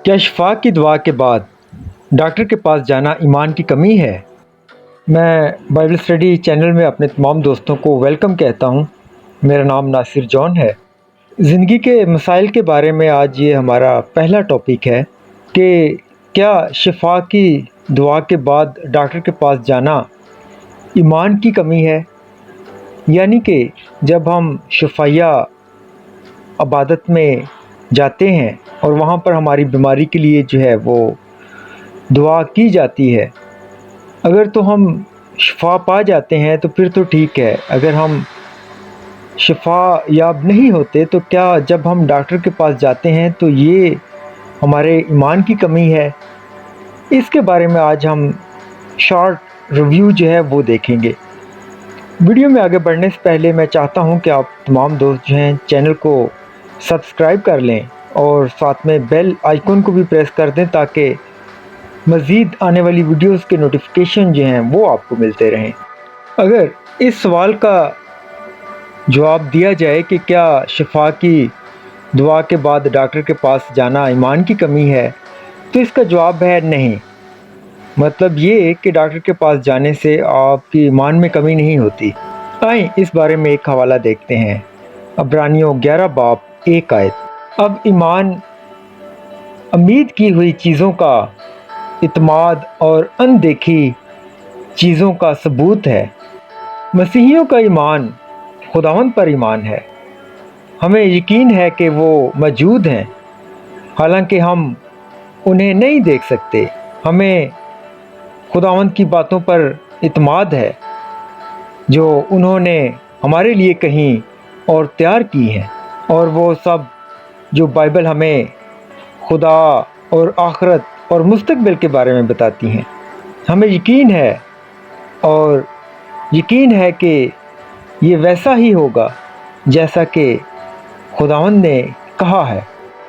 کیا شفا کی دعا کے بعد ڈاکٹر کے پاس جانا ایمان کی کمی ہے؟ میں بائبل اسٹڈی چینل میں اپنے تمام دوستوں کو ویلکم کہتا ہوں۔ میرا نام ناصر جون ہے۔ زندگی کے مسائل کے بارے میں آج یہ ہمارا پہلا ٹاپک ہے کہ کیا شفا کی دعا کے بعد ڈاکٹر کے پاس جانا ایمان کی کمی ہے؟ یعنی کہ جب ہم شفایہ عبادت میں جاتے ہیں اور وہاں پر ہماری بیماری کے لیے جو ہے وہ دعا کی جاتی ہے، اگر تو ہم شفا پا جاتے ہیں تو پھر تو ٹھیک ہے۔ اگر ہم شفا یاب نہیں ہوتے تو کیا جب ہم ڈاکٹر کے پاس جاتے ہیں تو یہ ہمارے ایمان کی کمی ہے؟ اس کے بارے میں آج ہم شارٹ ریویو جو ہے وہ دیکھیں گے۔ ویڈیو میں آگے بڑھنے سے پہلے میں چاہتا ہوں کہ آپ تمام دوست جو ہیں چینل کو سبسکرائب کر لیں اور ساتھ میں بیل آئیکن کو بھی پریس کر دیں تاکہ مزید آنے والی ویڈیوز کے نوٹیفیکیشن جو ہیں وہ آپ کو ملتے رہیں۔ اگر اس سوال کا جواب دیا جائے کہ کیا شفا کی دعا کے بعد ڈاکٹر کے پاس جانا ایمان کی کمی ہے، تو اس کا جواب ہے نہیں۔ مطلب یہ کہ ڈاکٹر کے پاس جانے سے آپ کی ایمان میں کمی نہیں ہوتی۔ آئیں اس بارے میں ایک حوالہ دیکھتے ہیں۔ عبرانیوں 11 باب 1 آیت۔ اب ایمان امید کی ہوئی چیزوں کا اعتماد اور اندیکھی چیزوں کا ثبوت ہے۔ مسیحیوں کا ایمان خداوند پر ایمان ہے۔ ہمیں یقین ہے کہ وہ موجود ہیں، حالانکہ ہم انہیں نہیں دیکھ سکتے۔ ہمیں خداوند کی باتوں پر اعتماد ہے جو انہوں نے ہمارے لیے کہیں اور تیار کی ہیں، اور وہ سب جو بائبل ہمیں خدا اور آخرت اور مستقبل کے بارے میں بتاتی ہیں۔ ہمیں یقین ہے اور یقین ہے کہ یہ ویسا ہی ہوگا جیسا کہ خداوند نے کہا ہے۔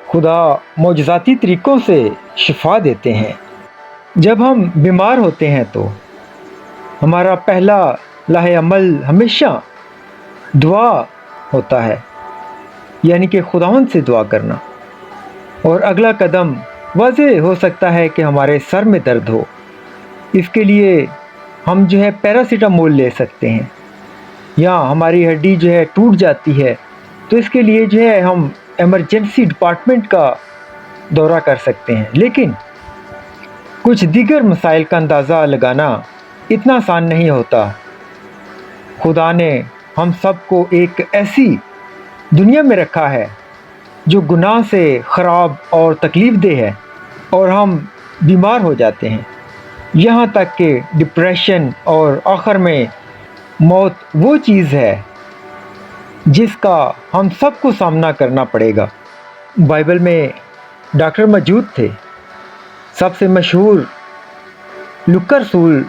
خدا معجزاتی طریقوں سے شفا دیتے ہیں۔ جب ہم بیمار ہوتے ہیں تو ہمارا پہلا لاہ عمل ہمیشہ دعا ہوتا ہے، یعنی کہ خداوند سے دعا کرنا، اور اگلا قدم واضح ہو سکتا ہے کہ ہمارے سر میں درد ہو۔ اس کے لیے ہم جو ہے پیراسیٹامول لے سکتے ہیں، یا ہماری ہڈی جو ہے ٹوٹ جاتی ہے تو اس کے لیے جو ہے ہم ایمرجنسی ڈپارٹمنٹ کا دورہ کر سکتے ہیں۔ لیکن کچھ دیگر مسائل کا اندازہ لگانا اتنا آسان نہیں ہوتا۔ خدا نے ہم سب کو ایک ایسی دنیا میں رکھا ہے جو گناہ سے خراب اور تکلیف دہ ہے، اور ہم بیمار ہو جاتے ہیں، یہاں تک کہ ڈپریشن، اور آخر میں موت وہ چیز ہے جس کا ہم سب کو سامنا کرنا پڑے گا۔ بائبل میں ڈاکٹر موجود تھے۔ سب سے مشہور لوکا رسول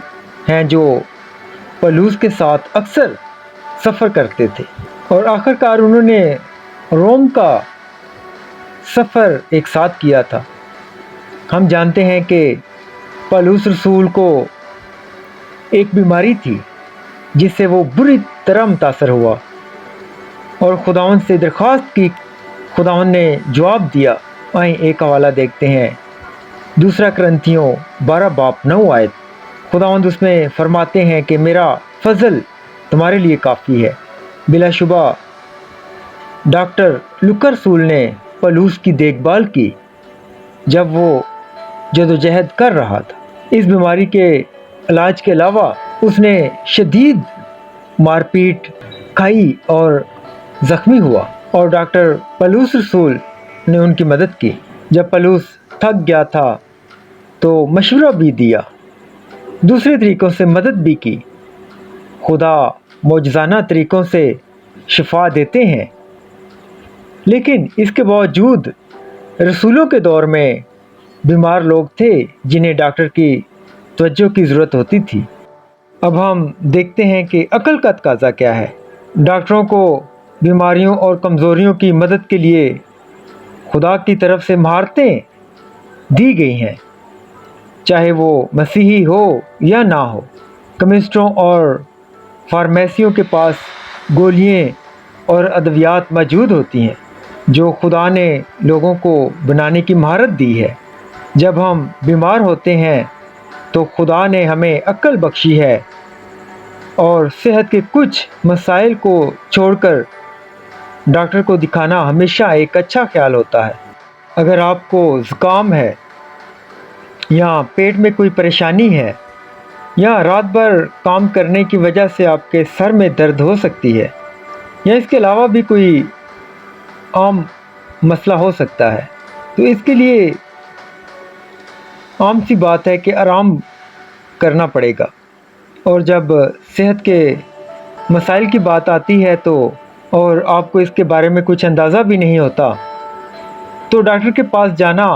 ہیں جو پولس کے ساتھ اکثر سفر کرتے تھے، اور آخر کار انہوں نے روم کا سفر ایک ساتھ کیا تھا۔ ہم جانتے ہیں کہ پولس رسول کو ایک بیماری تھی جس سے وہ بری طرح متاثر ہوا، اور خداوند سے درخواست کی۔ خداوند نے جواب دیا۔ آئیں ایک حوالہ دیکھتے ہیں، دوسرا کرنتھیوں 12 باب 9 آیت۔ خداوند اس میں فرماتے ہیں کہ میرا فضل تمہارے لیے کافی ہے۔ بلا شبہ ڈاکٹر لوکا رسول نے پولس کی دیکھ بھال کی جب وہ جدوجہد کر رہا تھا۔ اس بیماری کے علاج کے علاوہ اس نے شدید مار پیٹ کھائی اور زخمی ہوا، اور ڈاکٹر پولس رسول نے ان کی مدد کی۔ جب پولس تھک گیا تھا تو مشورہ بھی دیا، دوسرے طریقوں سے مدد بھی کی۔ خدا معجزانہ طریقوں سے شفا دیتے ہیں، لیکن اس کے باوجود رسولوں کے دور میں بیمار لوگ تھے جنہیں ڈاکٹر کی توجہ کی ضرورت ہوتی تھی۔ اب ہم دیکھتے ہیں کہ عقل کا تقاضا کیا ہے۔ ڈاکٹروں کو بیماریوں اور کمزوریوں کی مدد کے لیے خدا کی طرف سے مہارتیں دی گئی ہیں، چاہے وہ مسیحی ہو یا نہ ہو۔ کیمسٹوں اور فارمیسیوں کے پاس گولیاں اور ادویات موجود ہوتی ہیں جو خدا نے لوگوں کو بنانے کی مہارت دی ہے۔ جب ہم بیمار ہوتے ہیں تو خدا نے ہمیں عقل بخشی ہے اور صحت کے کچھ مسائل کو چھوڑ کر ڈاکٹر کو دکھانا ہمیشہ ایک اچھا خیال ہوتا ہے۔ اگر آپ کو زکام ہے یا پیٹ میں کوئی پریشانی ہے یا رات بھر کام کرنے کی وجہ سے آپ کے سر میں درد ہو سکتی ہے یا اس کے علاوہ بھی کوئی عام مسئلہ ہو سکتا ہے، تو اس کے لیے عام سی بات ہے کہ آرام کرنا پڑے گا۔ اور جب صحت کے مسائل کی بات آتی ہے تو اور آپ کو اس کے بارے میں کچھ اندازہ بھی نہیں ہوتا تو ڈاکٹر کے پاس جانا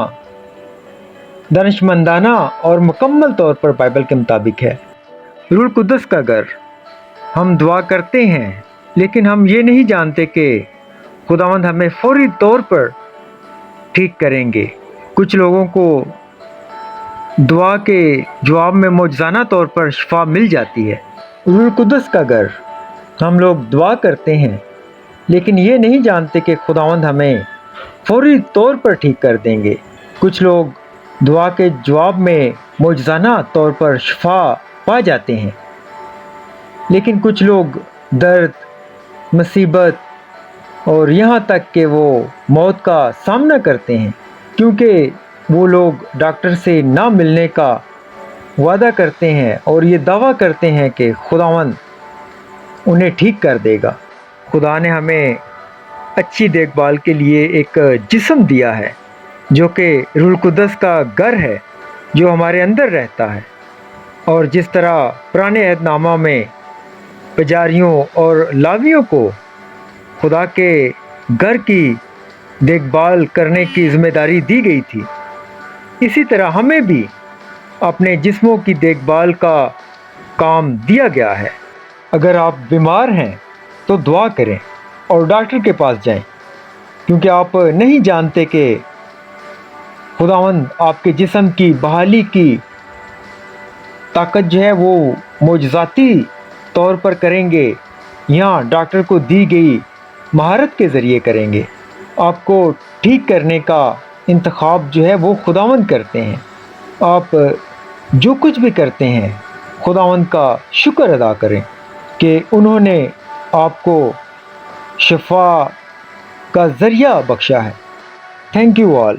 دانشمندانہ اور مکمل طور پر بائبل کے مطابق ہے۔ روح القدس کا گھر، ہم دعا کرتے ہیں لیکن ہم یہ نہیں جانتے کہ خداوند ہمیں فوری طور پر ٹھیک کریں گے۔ کچھ لوگوں کو دعا کے جواب میں معجزانہ طور پر شفا مل جاتی ہے۔ روح القدس کا گھر، ہم لوگ دعا کرتے ہیں لیکن یہ نہیں جانتے کہ خداوند ہمیں فوری طور پر ٹھیک کر دیں گے۔ کچھ لوگ دعا کے جواب میں معجزانہ طور پر شفا پا جاتے ہیں، لیکن کچھ لوگ درد، مصیبت اور یہاں تک کہ وہ موت کا سامنا کرتے ہیں کیونکہ وہ لوگ ڈاکٹر سے نہ ملنے کا وعدہ کرتے ہیں اور یہ دعویٰ کرتے ہیں کہ خداوند انہیں ٹھیک کر دے گا۔ خدا نے ہمیں اچھی دیکھ بھال کے لیے ایک جسم دیا ہے جو کہ روح القدس کا گھر ہے، جو ہمارے اندر رہتا ہے، اور جس طرح پرانے عہد نامہ میں پجاریوں اور لاویوں کو خدا کے گھر کی دیکھ بھال کرنے کی ذمہ داری دی گئی تھی، اسی طرح ہمیں بھی اپنے جسموں کی دیکھ بھال کا کام دیا گیا ہے۔ اگر آپ بیمار ہیں تو دعا کریں اور ڈاکٹر کے پاس جائیں، کیونکہ آپ نہیں جانتے کہ خداوند آپ کے جسم کی بحالی کی طاقت جو ہے وہ معجزاتی طور پر کریں گے یا ڈاکٹر کو دی گئی مہارت کے ذریعے کریں گے۔ آپ کو ٹھیک کرنے کا انتخاب جو ہے وہ خداوند کرتے ہیں۔ آپ جو کچھ بھی کرتے ہیں خداوند کا شکر ادا کریں کہ انہوں نے آپ کو شفا کا ذریعہ بخشا ہے۔ Thank you all.